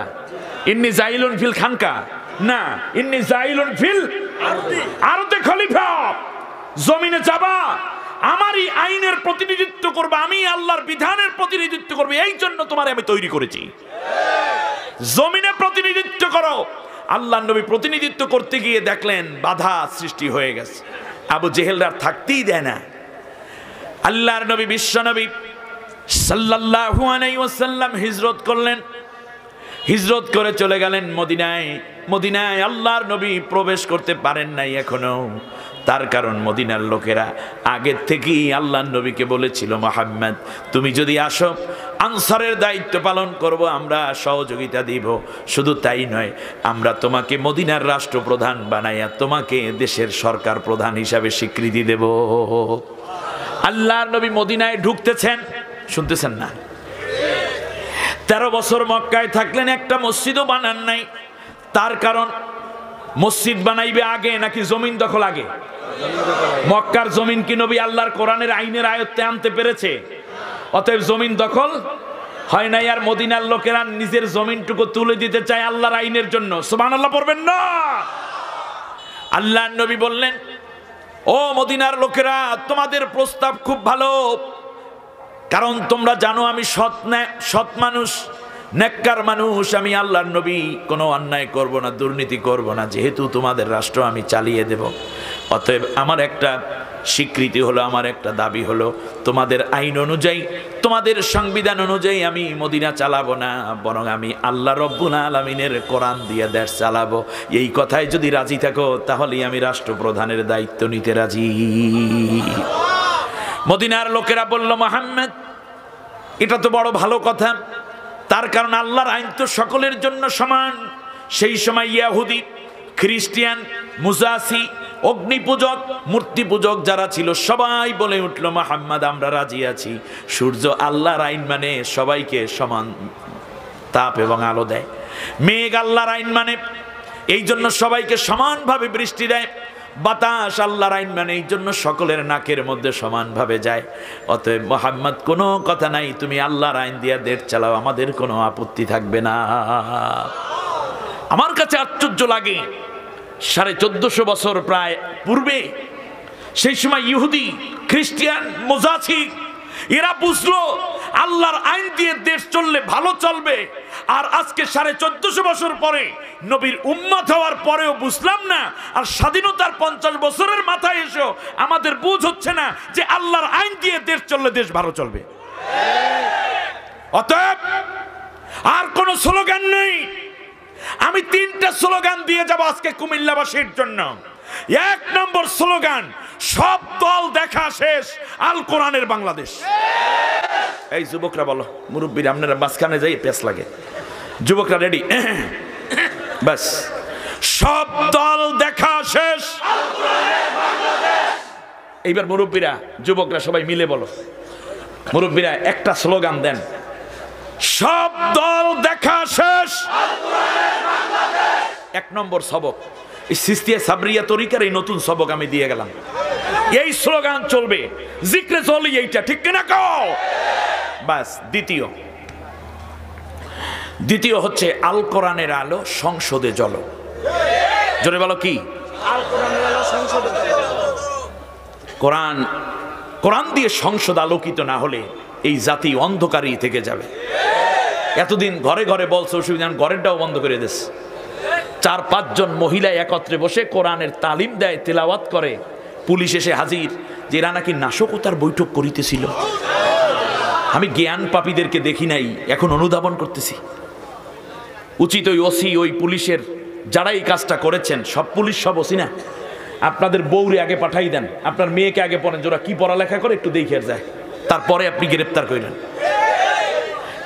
ইন্নি জাইলুন ফিল খানকা না, ইন্নি জাইলুন ফিল আরদে খলিফা। জমিনে যাবা, আমারই আইনের প্রতিনিধিত্ব করবে, আমি আল্লাহর বিধানের প্রতিনিধিত্ব করবে, এই জন্য তোমারে আমি তৈরি করেছি। জমিনে প্রতিনিধিত্ব করো। আল্লাহর নবী প্রতিনিধিত্ব করতে গিয়ে দেখলেন বাধা সৃষ্টি হয়ে গেছে, আবু জেহেলরা থাকতেই দেয় না। আল্লাহর নবী বিশ্বনবী সাল্লাল্লাহু আলাইহি ওয়াসাল্লাম হিজরত করলেন, হিজরত করে চলে গেলেন মদিনায়। মদিনায় আল্লাহর নবী প্রবেশ করতে পারেন নাই এখনো। তার কারণ মদিনার লোকেরা আগের থেকেই আল্লাহর নবীকে বলেছিল, মুহাম্মদ তুমি যদি আসো আনসারের দায়িত্ব পালন করব, আমরা সহযোগিতা দিব। শুধু তাই নয়, আমরা তোমাকে মদিনার রাষ্ট্রপ্রধান বানাইয়া তোমাকে দেশের সরকার প্রধান হিসাবে স্বীকৃতি দেব। আল্লাহর নবী মদিনায় ঢুকতেছেন, শুনতেছেন না? 13 বছর মক্কায় থাকলেন, একটা মসজিদও বানান নাই। তার কারণ মসজিদ বানাইবে আগে নাকি জমিন দখল আগে? মক্কার জমিন কি নবী আল্লাহর কোরআনের আইনের আয়ত্তে আনতে পেরেছে? অতএব জমিন দখল হয় নাই। আর মদিনার লোকেরা নিজের জমিনটুকু তুলে দিতে চায় আল্লাহর আইনের জন্য। সুবহানাল্লাহ পড়বেন না? আল্লাহর নবী বললেন, ও মদিনার লোকেরা, তোমাদের প্রস্তাব খুব ভালো, কারণ তোমরা জানো আমি সৎ মানুষ, নেককার মানুষ। আমি আল্লাহর নবী কোনো অন্যায় করব না, দুর্নীতি করব না, যেহেতু তোমাদের রাষ্ট্র আমি চালিয়ে দেব। অতএব আমার একটা স্বীকৃতি হলো, আমার একটা দাবি হলো, তোমাদের আইন অনুযায়ী, তোমাদের সংবিধান অনুযায়ী আমি মদিনা চালাবো না, বরং আমি আল্লাহ রব্বুল আলামিনের কোরআন দিয়ে দেশ চালাবো। এই কথায় যদি রাজি থাকো তাহলেই আমি রাষ্ট্রপ্রধানের দায়িত্ব নিতে রাজি। মদিনার লোকেরা বলল, মুহাম্মদ এটা তো বড় ভালো কথা, তার কারণ আল্লাহর আইন তো সকলের জন্য সমান। সেই সময় ইহুদি, খ্রিস্টান, মুজাসি, অগ্নিপূজক, মূর্তি পূজক যারা ছিল সবাই বলে উঠল, মুহাম্মদ আমরা রাজি আছি। সূর্য আল্লাহর আইন মানে সবাইকে সমান তাপ এবং আলো দেয়, মেঘ আল্লাহর আইন মানে এই জন্য সবাইকে সমানভাবে বৃষ্টি দেয়, বাতাস আল্লাহর আইন মানে এই জন্য সকলের নাকের মধ্যে সমানভাবে যায়। অতএব মুহাম্মদ কোনো কথা নাই, তুমি আল্লাহর আইন দিয়া দেশ চালাও, আমাদের কোনো আপত্তি থাকবে না। আমার কাছে আশ্চর্য লাগে, 1450 বছর প্রায় পূর্বে, সেই সময় ইহুদি, খ্রিস্টান, মুজাসি এরা বুঝলো আল্লাহর আইন দিয়ে দেশ চললে ভালো চলবে। আর আজকে 1450 বছর পরে, নবীর উম্মত হওয়ার পরেও বুঝলাম না। আর স্বাধীনতার 50 বছরের মাথায় এসো আমাদের বুঝ হচ্ছে না যে আল্লাহর আইন দিয়ে দেশ চললে দেশ ভালো চলবে। অতএব আর কোনো স্লোগান নেই। আমি 3টা স্লোগান দিয়ে যাব আজকে কুমিল্লাবাসীর জন্য। 1 নম্বর স্লোগান, সব দল দেখা শেষ, আল কোরআনের বাংলাদেশ। এই যুবকরা বলো, মুরব্বীরা আপনারা মাঝখানে যাই পেছ লাগে। যুবকরা রেডি? বাস, সব দল দেখা শেষ, আল কোরআনের বাংলাদেশ। এইবার মুরব্বীরা, যুবকরা সবাই মিলে বলো, মুরব্বীরা একটা স্লোগান দেন, সব দল দেখা শেষ, আল কোরআনের বাংলাদেশ। 1 নম্বর সবক, এই সিস্তিয়া সাবরিয়া তরিকার এই নতুন সবক আমি দিয়ে গেলাম। এই স্লোগান চলবে, জিক্রে চলি এইটা, ঠিক কিনা কও? বাস। দ্বিতীয় হচ্ছে আল কোরআনের আলো সংসদে জ্বলো। জোরে বলো কি? আল কোরআনের আলো সংসদে জ্বলো। কোরআন দিয়ে সংসদ আলোকিত না হলে এই জাতি অন্ধকারই থেকে যাবে। এতদিন ঘরে ঘরে বলছে, অসুবিধা, ঘরেরটাও বন্ধ করে দিয়েছে। 4-5 জন মহিলা একত্রে বসে কোরআনের তালিম দেয়, তেলাওয়াত করে। পুলিশ এসে হাজির যে এরা নাকি নাশকতার বৈঠক করিতেছিল। আমি জ্ঞান পাপীদেরকে দেখি নাই, এখন অনুধাবন করতেছি। উচিত ওই ওসি, ওই পুলিশের যারা এই কাজটা করেছেন, সব পুলিশ সব ওসি না, আপনাদের বউরে আগে পাঠাই দেন, আপনার মেয়েকে আগে পড়েন, যারা কি পড়ালেখা করে একটু দেখে যায়, তারপরে আপনি গ্রেপ্তার করেন।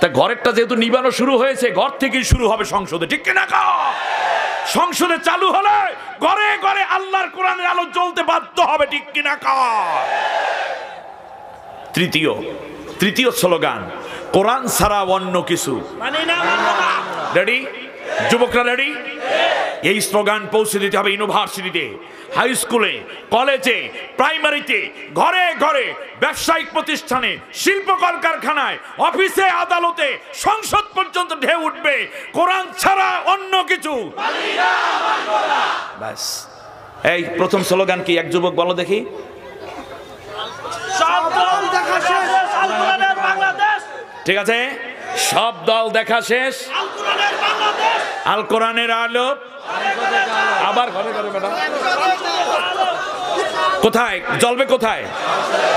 তা ঘরেরটা যেহেতু নিবানো শুরু হয়েছে, ঘর থেকেই শুরু হবে সংসদে, ঠিক কিনা কও? সংসদে চালু হলে ঘরে ঘরে আল্লাহর কোরআনের আলো জ্বলতে বাধ্য হবে, ঠিক কিনা কও? তৃতীয় স্লোগান, কোরআন ছাড়া অন্য কিছু মানি না। রেডি? যুবকরা রেডি? এই স্লোগান পৌঁছে দিতে হবে ইউনিভার্সিটিতে, হাই স্কুলে, কলেজে, প্রাইমারিতে, ঘরে ঘরে, ব্যবসায়িক প্রতিষ্ঠানে, শিল্প কলকারখানায়, অফিসে, আদালতে, সংসদ পর্যন্ত ঢেউ উঠবে, কোরআন ছাড়া অন্য কিছু। ব্যাস। এই প্রথম স্লোগান কি? এক যুবক বলো দেখি। ঠিক আছে, সব দল দেখা শেষ, আল কোরআনের আলো। আবার ঘরে ঘরে বেটা, কোথায় জ্বলবে? কোথায়?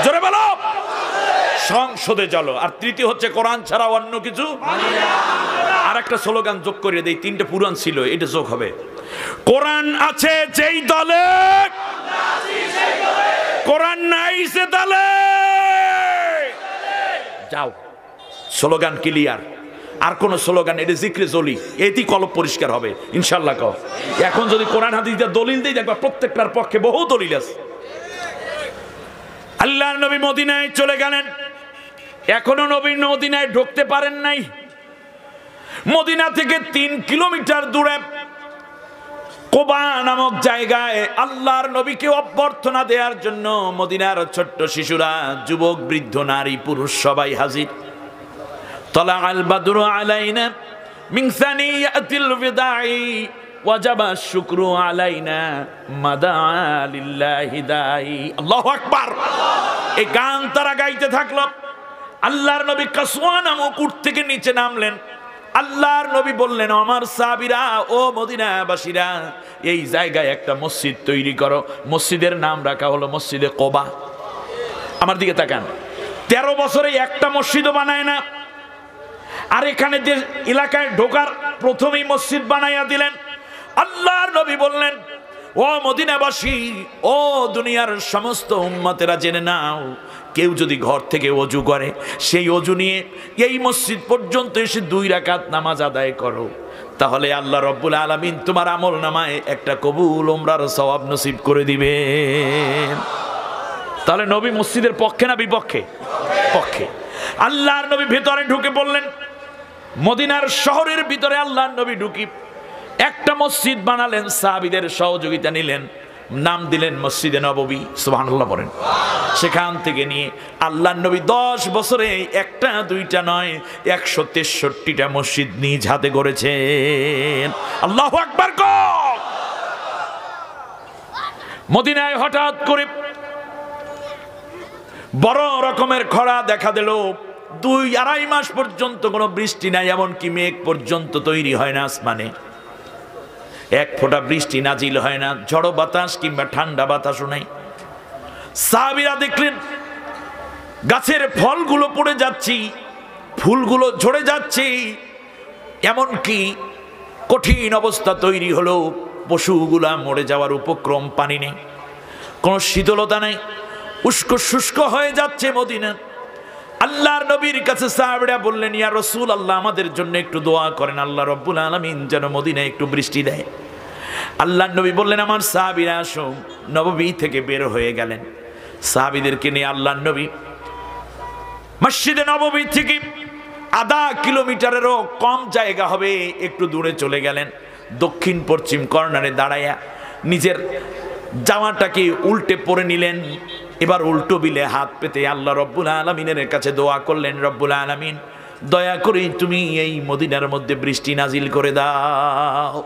জোরে বলো। সংসদে চলো। আর তৃতীয় হচ্ছে কোরআন ছাড়া অন্য কিছু। আর একটা স্লোগান যোগ করে দেই, তিনটে পুরাণ ছিল, এটা যোগ হবে। কোরআন আছে যেই দলে, কোরআন নাই সে দলে। যাও, স্লোগান ক্লিয়ার। আর কোন স্লোগান? এটা জিক্রে জলি, এটি কলব পরিষ্কার হবে ইনশাল্লাহ। কও এখন যদি কোরআন হাদিস দলিল দেই, দেখবা প্রত্যেকটার পক্ষে বহু দলিল আছে। আল্লাহর নবী মদিনায় চলে গেলেন, এখনো নবী মদিনায় ঢুকতে পারেন নাই। মদিনা থেকে 3 কিলোমিটার দূরে কোবা নামক জায়গায় আল্লাহর নবীকে অভ্যর্থনা দেওয়ার জন্য মদিনার ছোট্ট শিশুরা, যুবক, বৃদ্ধ, নারী, পুরুষ সবাই হাজির। طلع البدر علينا من ثنيات الوداع وجب الشكر علينا ما دعا لله داعي। আল্লাহু আকবার। এই গান তারা গাইতে থাকলো। আল্লাহর নবী কাসওয়া নামক উট থেকে নিচে নামলেন। আল্লাহর নবী বললেন, আমার সাহাবীরা, ও মদিনাবাসীরা, এই জায়গায় একটা মসজিদ তৈরি করো। মসজিদের নাম রাখা হলো মসজিদে কোবা। আমার দিকে তাকান, 13 বছরে একটা মসজিদও বানায় না। আর এখানে যে এলাকায় ঢোকার প্রথমেই মসজিদ বানাইয়া দিলেন। আল্লাহর নবী বললেন, ও মদিনাবাসী, ও দুনিয়ার সমস্ত উম্মতেরা, জেনে নাও, কেউ যদি ঘর থেকে ওযু করে, সেই ওযু নিয়ে এই মসজিদ পর্যন্ত এসে 2 রাকাত নামাজ আদায় করো, তাহলে আল্লাহ রব্বুল আলামিন তোমার আমল নামায় একটা কবুল উমরার সওয়াব নসিব করে দিবেন। তাহলে নবী মসজিদের পক্ষে না বিপক্ষে? পক্ষে। আল্লাহর নবী ভেতরে ঢুকে বললেন, মদিনার শহরের ভিতরে আল্লাহর নবী ঢুকি একটা মসজিদ বানালেন, সাহাবীদের সহযোগিতা নিলেন, নাম দিলেন মসজিদে নববী। সুবহানাল্লাহ বলেন। সেখান থেকে নিয়ে আল্লাহর নবী 10 বছরে একটা দুইটা নয়, 163টা মসজিদ নিজ হাতে গড়েছেন। আল্লাহু আকবার। মদিনায় হঠাৎ করে বড় রকমের খরা দেখা দিল। 2-2.5 মাস পর্যন্ত কোনো বৃষ্টি নাই, এমনকি মেঘ পর্যন্ত তৈরি হয় না আসমানে, এক ফোঁটা বৃষ্টি নাজিল হয় না, ঝড়ো বাতাস কিংবা ঠান্ডা বাতাসও নাই। সাহাবীরা দেখলেন গাছের ফলগুলো পড়ে যাচ্ছে, ফুলগুলো ঝরে যাচ্ছে, এমনকি কঠিন অবস্থা তৈরি হলো, পশুগুলা মরে যাওয়ার উপক্রম, পানি নেই, কোনো শীতলতা নেই, উস্কো শুষ্ক হয়ে যাচ্ছে মদিনা। আল্লাহর নবীর কাছে সাহাবীরা বললেন, ইয়া রাসূলুল্লাহ, আমাদের জন্য একটু দোয়া করেন, আল্লাহ রাব্বুল আলামিন যেন মদিনায় একটু বৃষ্টি দেয়। আল্লাহর নবী বললেন, আমার সাহাবীরা আসো। নববী থেকে বের হয়ে গেলেন। সাহাবীদেরকে নিয়ে আল্লাহর নবী মসজিদে নববী থেকে 0.5 কিলোমিটারেরও কম জায়গা হবে একটু দূরে চলে গেলেন। দক্ষিণ পশ্চিম কর্নারে দাঁড়ায়া নিজের জামাটাকে উল্টে পরে নিলেন। এবার উল্টো বিলে হাত পেতে আল্লাহ রব্বুল আলামিনের কাছে দোয়া করলেন, রব্বুল আলামিন, দয়া করে তুমি এই মদিনার মধ্যে বৃষ্টি নাজিল করে দাও।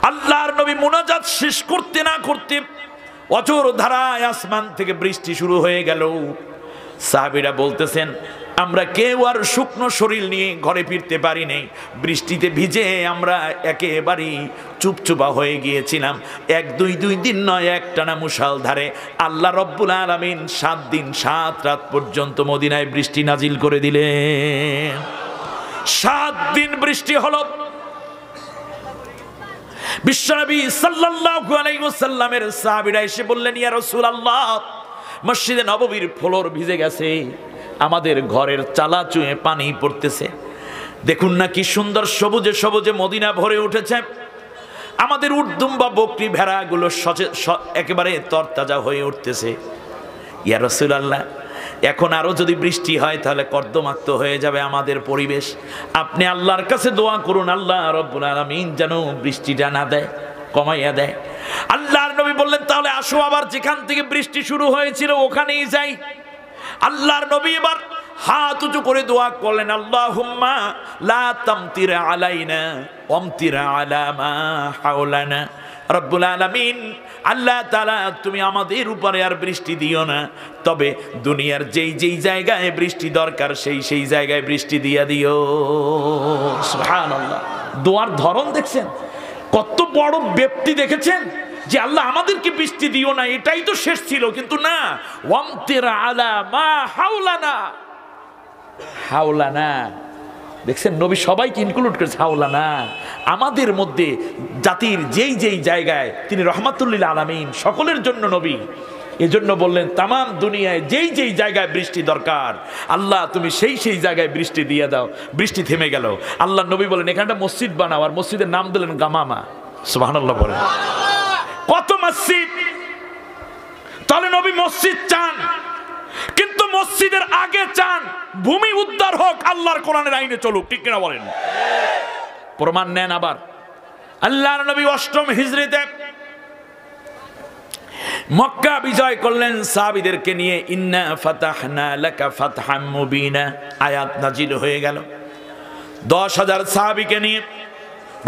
আল্লাহর নবী মুনাজাত শেষ করতে না করতে অঝোর ধারায় আসমান থেকে বৃষ্টি শুরু হয়ে গেল। সাহাবীরা বলতেছেন, আমরা কেউ আর শুকনো শরীর নিয়ে ঘরে ফিরতে পারি নাই, বৃষ্টিতে ভিজে আমরা একেবারেই চুপচুপা হয়ে গিয়েছিলাম। 1-2 দিন নয়, একটানা মুষলধারে আল্লাহ রব্বুল আলামিন 7 দিন 7 রাত পর্যন্ত মদিনায় বৃষ্টি নাজিল করে দিলেন। 7 দিন বৃষ্টি হলো। বিশ্বনবী সাল্লাল্লাহু আলাইহি ওয়াসাল্লামের সাহাবীরা এসে বললেন, ইয়া রাসূলুল্লাহ, মসজিদে নববীর ফ্লোর ভিজে গেছে, আমাদের ঘরের চালা চুঁয়ে পানি পড়তেছে। দেখুন না কি সুন্দর সবুজে সবুজে মদিনা ভরে উঠেছে। আমাদের উর্দুম্বা বকরি ভেড়াগুলো একেবারে তরতাজা হয়ে উঠতেছে। ইয়া রাসূলুল্লাহ, এখন আরো যদি বৃষ্টি হয় তাহলে কর্দমাক্ত হয়ে যাবে আমাদের পরিবেশ। আপনি আল্লাহর কাছে দোয়া করুন, আল্লাহ রাব্বুল আলামিন যেন বৃষ্টিটা না দেয়, কমাইয়া দেয়। আল্লাহর নবী বললেন, তাহলে আসো আবার যেখান থেকে বৃষ্টি শুরু হয়েছিল ওখানেই যাই। আল্লাহর নবী এবার হাত উঁচু করে দোয়া করলেন, আল্লাহুম্মা লা তামতির আলাইনা ওয়ামতির আলা মা হাওলানা। রব্বুল আলামিন, আল্লাহ তাআলা তুমি আমাদের উপরে আর বৃষ্টি দিও না, তবে দুনিয়ার যেই যেই জায়গায় বৃষ্টি দরকার সেই সেই জায়গায় বৃষ্টি দিয়া দিও। সুবহানাল্লাহ, দোয়ার ধরন দেখছেন, কত বড় ব্যক্তি দেখেছেন যে আল্লাহ আমাদেরকে বৃষ্টি দিও না, এটাই তো শেষ ছিল, কিন্তু না, ওয়ামতির আলা মা হাওলানা। হাওলানা দেখছেন, নবী সবাইকে ইনক্লুড করেছে। হাওলানা আমাদের মধ্যে জাতির যেই যেই জায়গায় তিনি রহমাতুল্লিল আলামিন, সকলের জন্য নবী। এজন্য বললেন তামাম দুনিয়ায় যেই যেই জায়গায় বৃষ্টি দরকার আল্লাহ তুমি সেই সেই জায়গায় বৃষ্টি দিয়ে দাও। বৃষ্টি থেমে গেল। আল্লাহ নবী বলেন এখানটা মসজিদ বানাও, আর মসজিদের নাম দিলেন গামামা। সুবহানাল্লাহ বলেন, কত মসজিদ! তাহলে নবী মসজিদ চান, কিন্তু মসজিদের আগে চান ভূমি উদ্ধার হোক, আল্লাহর কোরআনের আইনে চলুক। ঠিক কিনা বলেন? প্রমাণ নেন আবার। আল্লাহর নবী ৮ম হিজরিতে মক্কা বিজয় করলেন সাহাবীদেরকে নিয়ে। ইন্না ফাতাহনা লাকা ফাতহাম মুবিনা আয়াত নাজিল হয়ে গেল। ১০,০০০ সাহাবীকে নিয়ে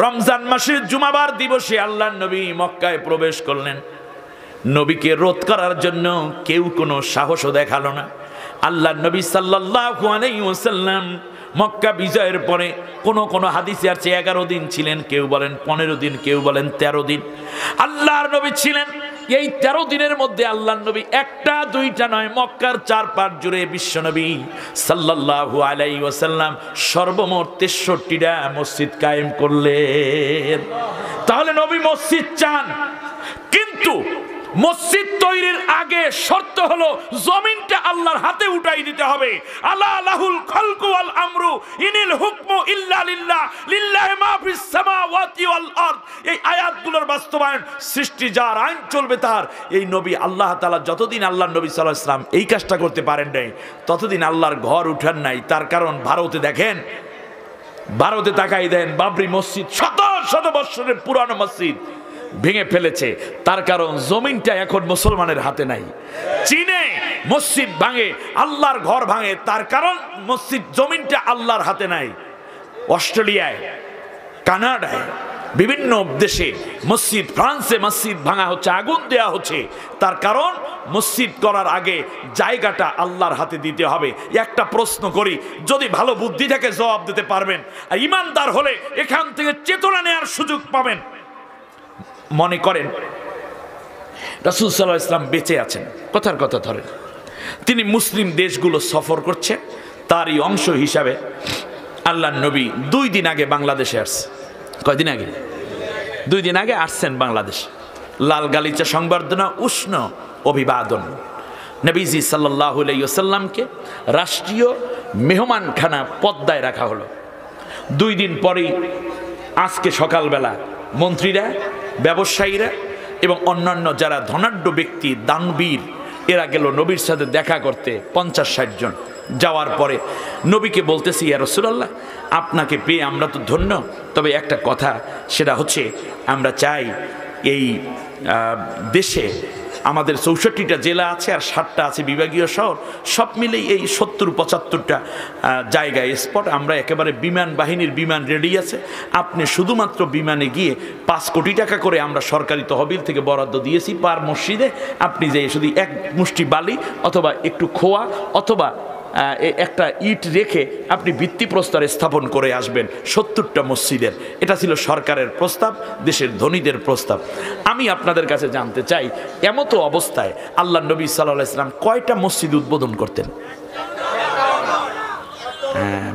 রমজান মাসের জুমাবার দিবসে আল্লাহর নবী মক্কায় প্রবেশ করলেন। নবীকে রোধ করার জন্য কেউ কোনো সাহসও দেখালো না। আল্লাহর নবী সাল্লাল্লাহু আলাইহি ওয়াসাল্লাম মক্কা বিজয়ের পরে কোন হাদিসে আছে 11 দিন ছিলেন, কেউ বলেন 15 দিন, কেউ বলেন 13 দিন আল্লাহর নবী ছিলেন। এই 13 দিনের মধ্যে আল্লাহর নবী একটা দুইটা নয়, মক্কার চারপাশ জুড়ে বিশ্বনবী সাল্লাল্লাহু আলাইহি ওয়াসাল্লাম সর্বমোট 63টা মসজিদ কায়েম করলেন। তাহলে নবী মসজিদ চান, কিন্তু মসজিদ তৈরির আগে শর্ত হলো জমিনটা আল্লাহর হাতে উঠাই দিতে হবে। আলা লাহুল খালকু ওয়াল আমরু ইনিল হুকমু ইল্লা লিল্লাহ লিল্লাহি মা ফিস সামাওয়াতি ওয়াল আরদ। এই আয়াতগুলোর বাস্তবায়ন, সৃষ্টি যার, আইন চলবে তার। এই নবী আল্লাহ তাআলা যতদিন আল্লাহর নবী সাল্লাল্লাহু আলাইহি ওয়াসাল্লাম এই কাজটা করতে পারেন নাই, ততদিন আল্লাহর ঘর উঠান নাই। তার কারণ ভারতে দেখেন, ভারতে তাকাই দেন, বাবরি মসজিদ শত শত বছরের পুরানো মসজিদ ভেঙে ফেলেছে। তার কারণ জমিনটা এখন মুসলমানের হাতে নাই। চীনে মসজিদ ভাঙে, আল্লাহর ঘর ভাঙে, তার কারণ মসজিদ জমিনটা আল্লাহর হাতে নাই। অস্ট্রেলিয়ায়, কানাডায়, বিভিন্ন দেশে মসজিদ, ফ্রান্সে মসজিদ ভাঙা হচ্ছে, আগুন দেয়া হচ্ছে। তার কারণ মসজিদ করার আগে জায়গাটা আল্লাহর হাতে দিতে হবে। একটা প্রশ্ন করি, যদি ভালো বুদ্ধি থেকে জবাব দিতে পারবেন, আর ইমানদার হলে এখান থেকে চেতনা নেওয়ার সুযোগ পাবেন। মনে করেন রাসূল সাল্লাল্লাহু আলাইহি ওয়াসাল্লাম বেঁচে আছেন, কথার কথা ধরেন, তিনি মুসলিম দেশগুলো সফর করছেন, তারই অংশ হিসাবে আল্লাহর নবী 2 দিন আগে বাংলাদেশে আসছে। কয়দিন আগে? 2 দিন আগে আসছেন বাংলাদেশ। লাল গালিচা সংবর্ধনা, উষ্ণ অভিবাদন। নবীজি সাল্লাল্লাহু আলাইহি ওয়াসাল্লামকে রাষ্ট্রীয় মেহমানখানা পদ্মায় রাখা হলো। 2 দিন পরেই আজকে সকালবেলা মন্ত্রীরা, ব্যবসায়ীরা এবং অন্যান্য যারা ধনাঢ্য ব্যক্তি, দানবীর, এরা গেল নবীর সাথে দেখা করতে, 50-60 জন। যাওয়ার পরে নবীকে বলতেছি, ইয়া রাসূলুল্লাহ, আপনাকে পেয়ে আমরা তো ধন্য, তবে একটা কথা, সেটা হচ্ছে আমরা চাই এই দেশে আমাদের 64টা জেলা আছে আর 7টা আছে বিভাগীয় শহর, সব মিলেই এই 70-75টা জায়গায় স্পট আমরা একেবারে বিমান বাহিনীর বিমান রেডি আছে। আপনি শুধুমাত্র বিমানে গিয়ে 5 কোটি টাকা করে আমরা সরকারি তহবিল থেকে বরাদ্দ দিয়েছি পার মসজিদে। আপনি যে শুধু এক মুষ্টি বালি অথবা একটু খোয়া অথবা একটা ইট রেখে আপনি ভিত্তিপ্রস্তর স্থাপন করে আসবেন 70টা মসজিদের। এটা ছিল সরকারের প্রস্তাব, দেশের ধনীদের প্রস্তাব। আমি আপনাদের কাছে জানতে চাই, এমতো অবস্থায় আল্লাহ নবী সাল্লাল্লাহু আলাইহি ওয়াসাল্লাম কয়টা মসজিদ উদ্বোধন করতেন?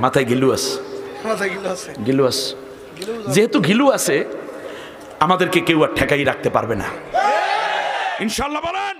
মাথায় গিলু আছে, গিলু আছে। যেহেতু গিলু আছে, আমাদেরকে কেউ আর ঠেকাই রাখতে পারবে না ইনশাআল্লাহ। বলেন